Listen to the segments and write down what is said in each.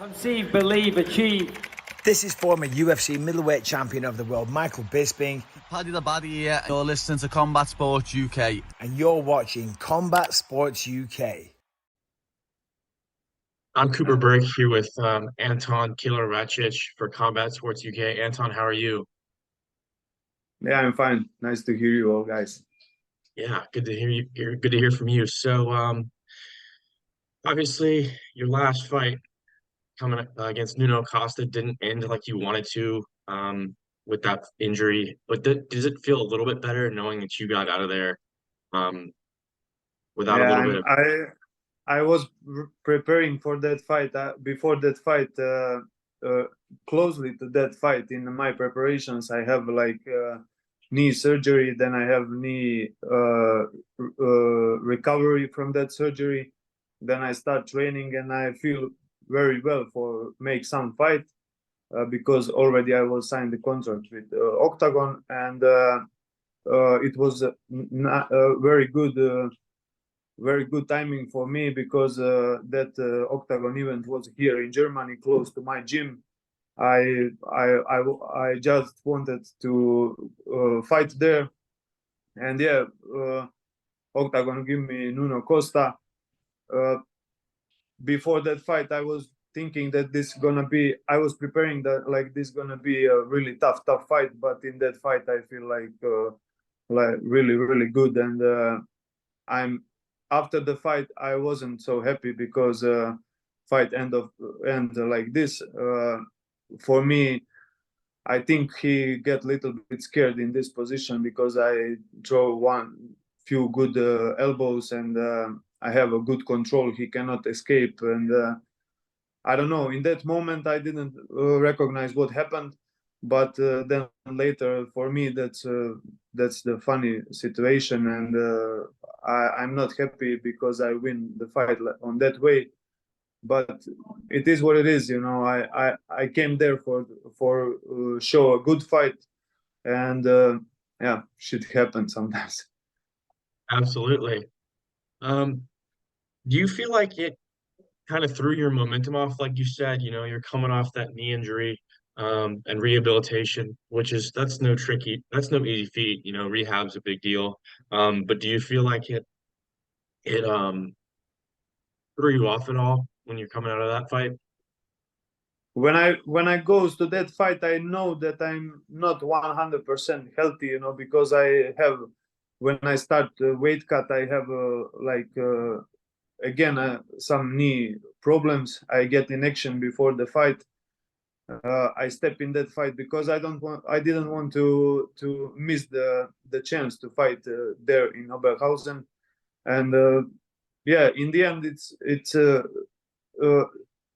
Conceive, believe, achieve. This is former UFC middleweight champion of the world, Michael Bisping. Paddy the Baddy here. You're listening to Combat Sports UK. And you're watching Combat Sports UK. I'm Cooper Burke here with Antun Racic for Combat Sports UK. Antun, how are you? Yeah, I'm fine. Nice to hear you all, guys. Yeah, good to hear you. Good to hear from you. So, obviously, your last fight coming against Nuno Costa didn't end like you wanted to with that injury. But does it feel a little bit better knowing that you got out of there without a little bit of? I was preparing for that fight. Before that fight, closely to that fight, in my preparations, I have knee surgery. Then I have knee recovery from that surgery. Then I start training, and I feel very well for make some fight because already I was signed the contract with Oktagon, and it was very good timing for me because that Oktagon event was here in Germany, close to my gym. I just wanted to fight there, and yeah, Oktagon give me Nuno Costa. Before that fight, I was thinking that I was preparing that this gonna be a really tough fight, but in that fight I feel like really good, and after the fight I wasn't so happy because fight end like this. For me, I think he get a little bit scared in this position because I throw few good elbows, and I have a good control. He cannot escape, and I don't know. In that moment, I didn't recognize what happened, but then later, for me, that's the funny situation, and I'm not happy because I win the fight on that way. But it is what it is, you know. I came there for show a good fight, and yeah, shit happens sometimes. Absolutely. Do you feel like it kind of threw your momentum off? Like you said, you're coming off that knee injury and rehabilitation, that's no easy feat. Rehab's a big deal. But do you feel like it threw you off at all when you're coming out of that fight? When I goes to that fight, I know that I'm not 100% healthy, you know, because when I start weight cut, I have again some knee problems. I get in action before the fight. I step in that fight because I didn't want to miss the chance to fight there in Oberhausen, and yeah, in the end it's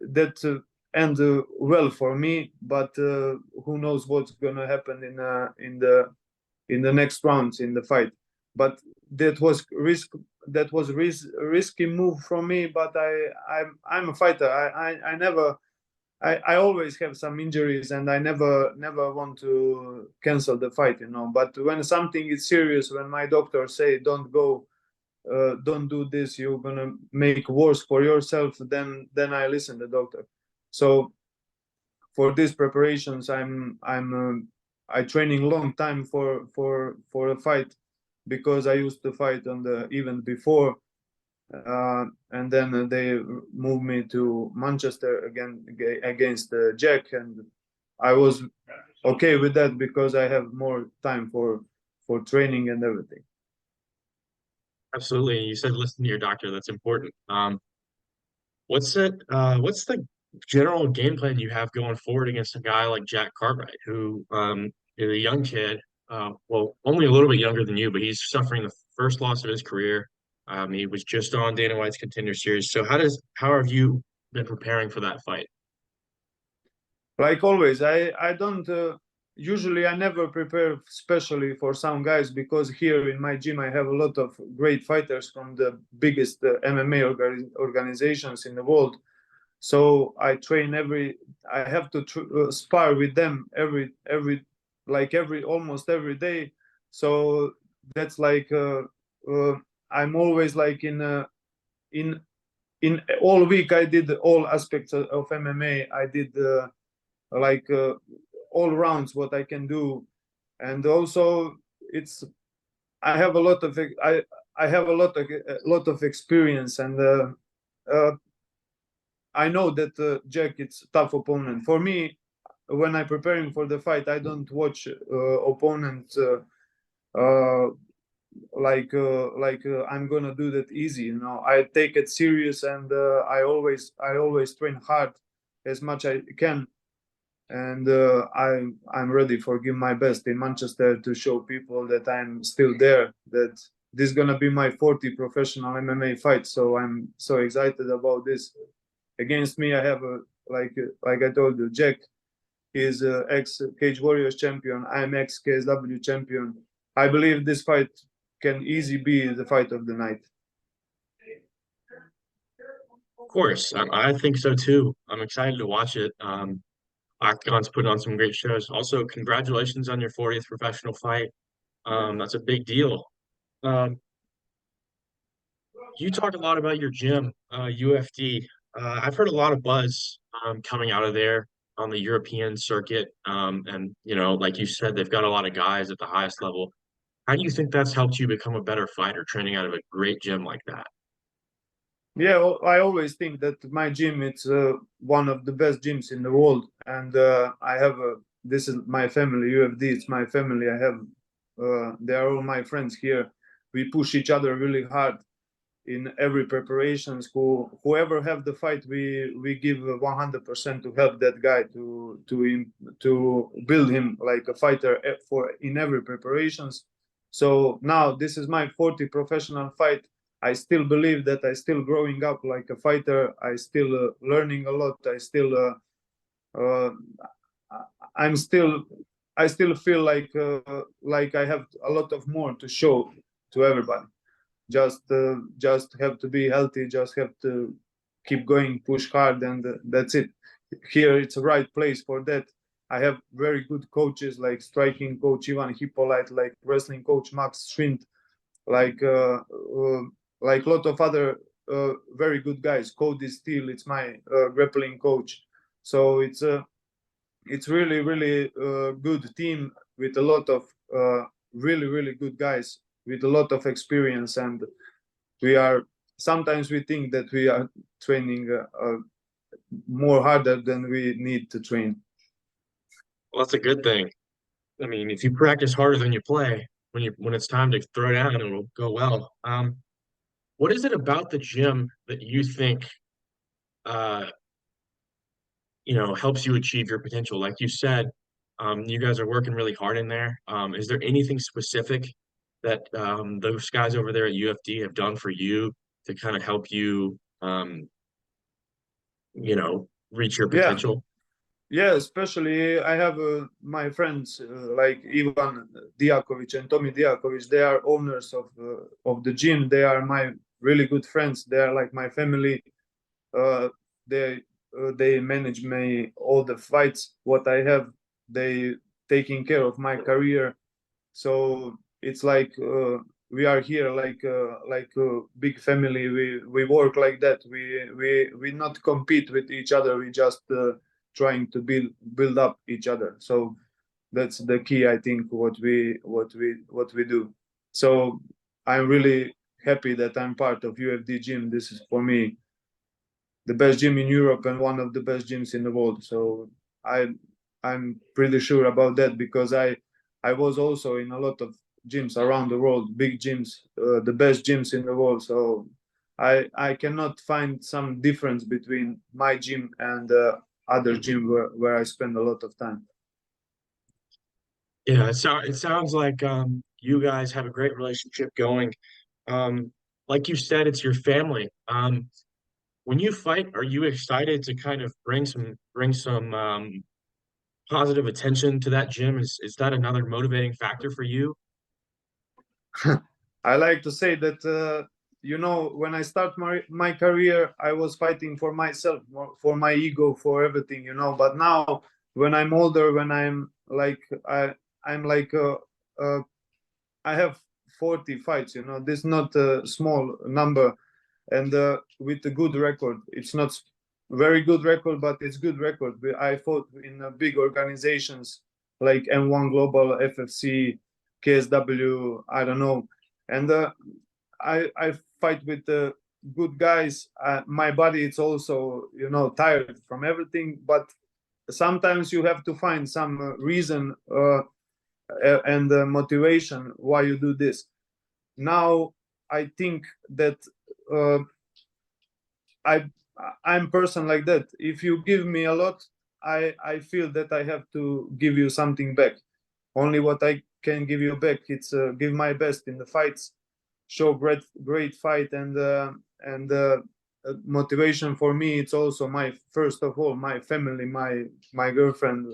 that end well for me, but who knows what's gonna happen in the next rounds in the fight. But that was risky move from me, but I'm a fighter. I always have some injuries, and I never want to cancel the fight, you know. But when something is serious, when my doctor say don't go, don't do this, you're gonna make worse for yourself, then I listen to the doctor. So for these preparations, I training long time for a fight, because I used to fight on the event before, and then they moved me to Manchester again against Jack, and I was okay with that because I have more time for training and everything. Absolutely. You said listen to your doctor. That's important. What's the general game plan you have going forward against a guy like Jack Cartwright, who is a young kid, well, only a little bit younger than you, but he's suffering the first loss of his career. He was just on Dana White's Contender Series. So how have you been preparing for that fight? Like always, I don't usually, I never prepare specially for some guys, because here in my gym I have a lot of great fighters from the biggest MMA organizations in the world. So I train I have to spar with them almost every day. So that's I'm always in in all week I did all aspects of MMA. I did like all rounds what I can do, and also it's I have a lot of I have a lot of experience, and I know that Jack it's a tough opponent for me. When I'm preparing for the fight, I don't watch opponents I'm gonna do that easy. I take it serious, and I always train hard as much I can, and I'm ready for give my best in Manchester to show people that I'm still there. That this is gonna be my 40th professional MMA fight, so I'm so excited about this. Against me, I have like I told you, Jack is ex Cage Warriors champion. I'm ex KSW champion. I believe this fight can easily be the fight of the night. Of course, I think so too. I'm excited to watch it. Octagon's putting on some great shows. Also, congratulations on your 40th professional fight. That's a big deal. Um, you talk a lot about your gym, UFD. I've heard a lot of buzz coming out of there on the European circuit. And like you said, they've got a lot of guys at the highest level. How do you think that's helped you become a better fighter, training out of a great gym like that? Yeah, I always think that my gym it's one of the best gyms in the world, and I have this is my family. UFD, it's my family. I have they are all my friends here. We push each other really hard in every preparations. Whoever have the fight, we give 100% to help that guy to build him like a fighter for in every preparations. So now this is my 40th professional fight. I still believe that I still growing up like a fighter. I still learning a lot. Uh, I'm still I still feel like I have a lot of more to show to everybody. Just have to be healthy. Just have to keep going, push hard, and that's it. Here it's a right place for that. I have very good coaches like striking coach Ivan Hippolyte, like wrestling coach Max Schwind, like like a lot of other very good guys. Cody Steele, it's my grappling coach. So it's really good team with a lot of really good guys with a lot of experience, and we are sometimes we think that we are training more harder than we need to train. Well, that's a good thing. I mean, if you practice harder than you play, when it's time to throw down, it'll go well. What is it about the gym that you think uh, helps you achieve your potential? Like you said, you guys are working really hard in there. Is there anything specific that those guys over there at UFD have done for you to kind of help you, reach your Yeah, potential? yeah. Especially I have my friends like Ivan Diakovic and Tommy Diakovic. They are owners of the gym. They are my really good friends. They are like my family. Uh, they they manage me all the fights what I have. They taking care of my career. So it's like we are here like a big family. We work like that. We not compete with each other. We just trying to build up each other. So that's the key, I think, what we do. So I'm really happy that I'm part of UFD gym. This is for me the best gym in Europe and one of the best gyms in the world. So I I'm pretty sure about that because I was also in a lot of gyms around the world, big gyms, the best gyms in the world. So I cannot find some difference between my gym and other gym where I spend a lot of time. Yeah, it sounds like you guys have a great relationship going. Um, like you said, it's your family. When you fight, are you excited to kind of bring some positive attention to that gym? Is that another motivating factor for you? I like to say that when I start my career, I was fighting for myself, for my ego, for everything, But now, when I'm older, when I'm like I'm like I have 40 fights, This is not a small number. and with a good record. It's not very good record, but it's good record. I fought in big organizations like M1 Global, FFC, KSW, I don't know, and I fight with good guys. My body it's also tired from everything, but sometimes you have to find some reason and motivation why you do this. Now I think that I'm person like that. If you give me a lot, I feel that I have to give you something back. Only what I can give you back, it's give my best in the fights, show great fight, and motivation for me. It's also my first of all my family, my girlfriend,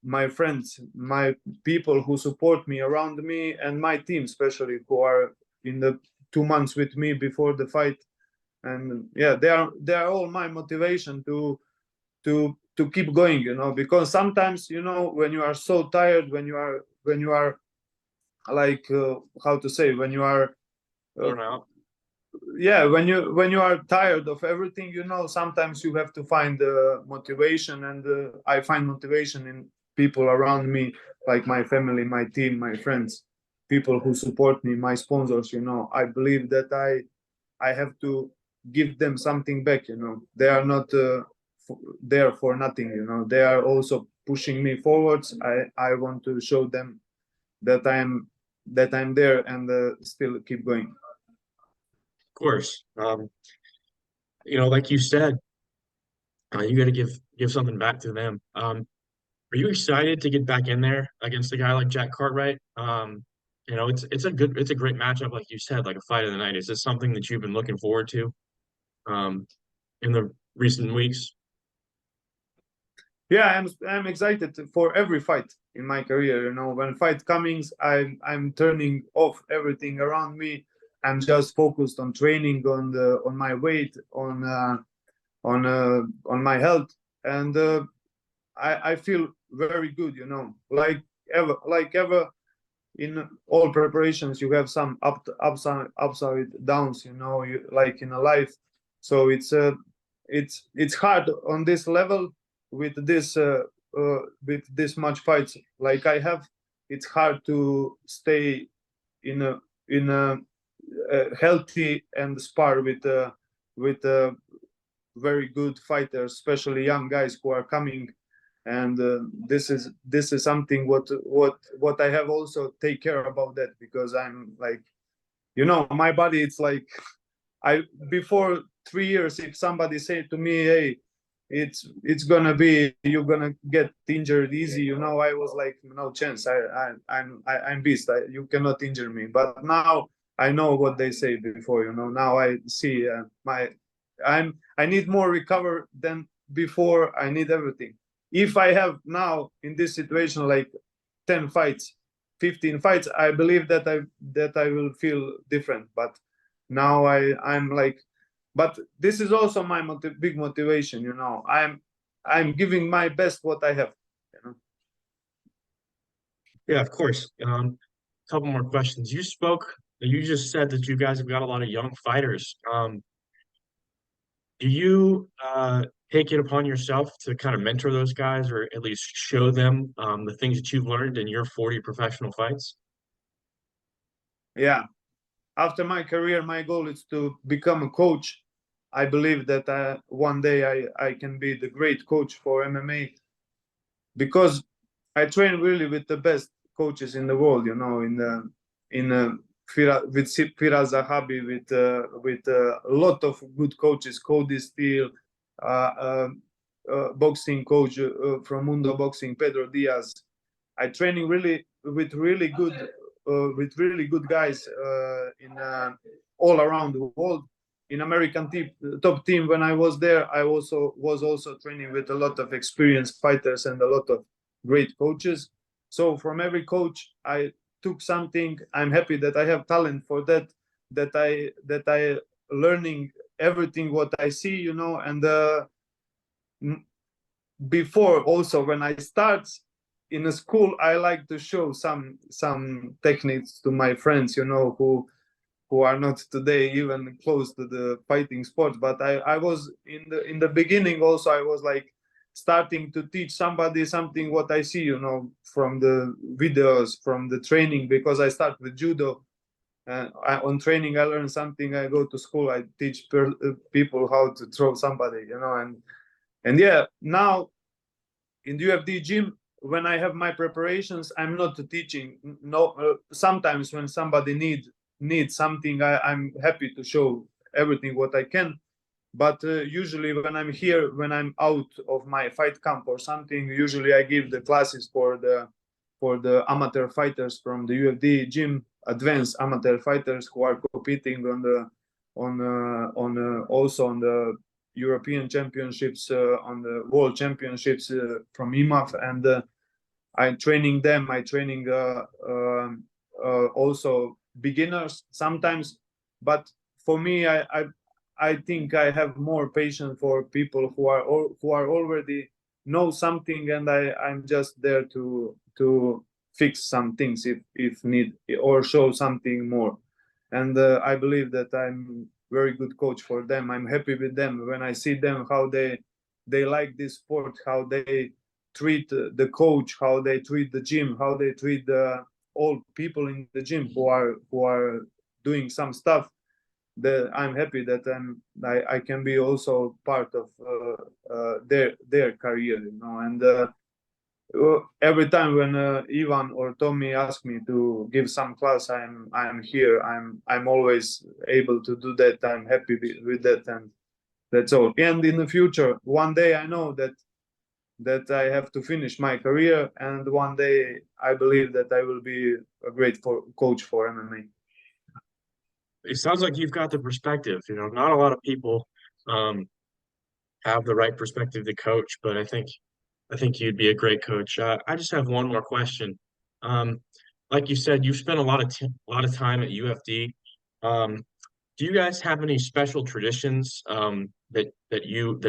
my friends, my people who support me around me, and my team especially, who are in the 2 months with me before the fight. And yeah, they are all my motivation to keep going, because sometimes when you are so tired, when you are like how to say, when you are Worn out. yeah, when you are tired of everything, sometimes you have to find motivation, and I find motivation in people around me, like my family, my team, my friends, people who support me, my sponsors. I believe that I have to give them something back. They are not there for nothing. They are also pushing me forwards. I want to show them that I'm there, and still keep going. Of course. Like you said, you got to give something back to them. Are you excited to get back in there against a guy like Jack Cartwright? It's a great matchup, like you said, like a fight of the night. Is this something that you've been looking forward to in the recent weeks? Yeah, I'm excited for every fight in my career. When fight comes, I'm turning off everything around me. I'm just focused on training, on my weight, on my health, and I feel very good. Like ever in all preparations, you have some upside downs. Like in a life. So it's hard on this level with this much fights like I have. It's hard to stay in a healthy and spar with very good fighters, especially young guys who are coming. And this is something what I have also take care about that, because I'm like, my body, it's like I before 3 years, if somebody said to me, hey, it's gonna be, you're gonna get injured easy, I was like, no chance. I'm beast. You cannot injure me. But now I know what they say before. Now I see I need more recover than before. I need everything. If I have now in this situation like 10 fights, 15 fights, I believe that I will feel different. But now I'm like, but this is also my big motivation. I'm giving my best what I have. Yeah, of course. Couple more questions. You just said that you guys have got a lot of young fighters. Do you take it upon yourself to kind of mentor those guys, or at least show them the things that you've learned in your 40 professional fights? Yeah, after my career, my goal is to become a coach. I believe that one day I can be the great coach for MMA, because I train really with the best coaches in the world. With Firas Zahabi, with a lot of good coaches, Cody Steele, boxing coach from Mundo Boxing, Pedro Diaz. I training really with really good guys in all around the world. In American top team, when I was there, I was also training with a lot of experienced fighters and a lot of great coaches. So from every coach, I took something. I'm happy that I have talent for that. That I learning everything what I see, and before also when I start in a school, I like to show some techniques to my friends, who who are not today even close to the fighting sports. But I was in the beginning also, I was like starting to teach somebody something what I see, you know, from the videos, from the training, because I start with judo. On training, I learn something. I go to school, I teach people how to throw somebody, you know, and yeah, now in the UFD gym, when I have my preparations, I'm not teaching. No, sometimes when somebody needs something, I'm happy to show everything what I can. But usually when I'm here, when I'm out of my fight camp or something, usually I give the classes for the amateur fighters from the UFD gym, advanced amateur fighters who are competing also on the European Championships, on the World Championships from IMAF, and I'm training them. I training also beginners sometimes, but for me, I think I have more patience for people who are already know something, and I'm just there to fix some things if need, or show something more. And I believe that I'm very good coach for them. I'm happy with them when I see them how they like this sport, how they treat the coach, how they treat the gym, how they treat the all people in the gym who are doing some stuff. That I'm happy that I can be also part of their career, you know. And every time when Ivan or Tommy ask me to give some class, I'm here. I'm always able to do that. I'm happy with that, and that's all. And in the future, one day I know that I have to finish my career, and one day I believe that I will be a great coach for MMA. It sounds like you've got the perspective. You know, not a lot of people um, have the right perspective to coach, but I think you'd be a great coach. I just have one more question. Um, like you said, you've spent a lot of time at UFD. Um, do you guys have any special traditions that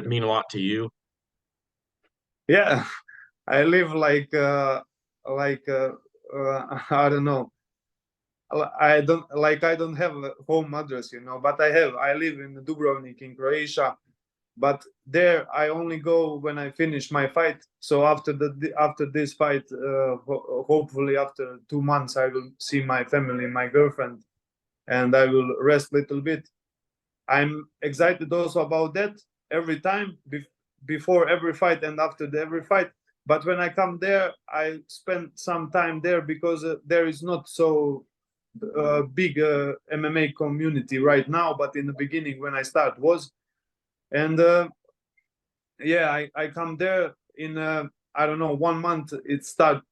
mean a lot to you? Yeah, I live like I don't know. I don't have a home address, you know, but I live in Dubrovnik in Croatia, but there I only go when I finish my fight. So after this fight, hopefully after 2 months, I will see my family, my girlfriend, and I will rest a little bit. I'm excited also about that every time before every fight and after every fight. But when I come there, I spend some time there because there is not so big MMA community right now. But in the beginning, when I start, was. And yeah, I come there in I don't know, 1 month. It start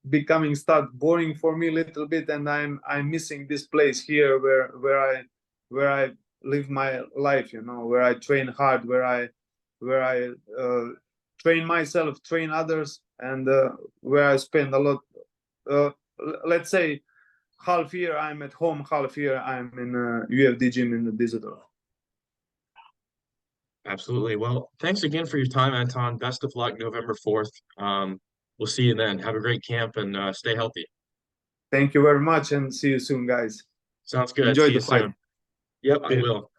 boring for me a little bit, and I'm missing this place here where I live my life, you know, where I train hard, where I train myself, train others, and where I spend a lot. Uh, let's say half year I'm at home, half year I'm in a UFD gym in the Düsseldorf. Absolutely. Well, thanks again for your time, Anton. Best of luck November 4th. We'll see you then. Have a great camp and stay healthy. Thank you very much, and see you soon, guys. Sounds good. Enjoy See the you fight. soon. Yep, I will.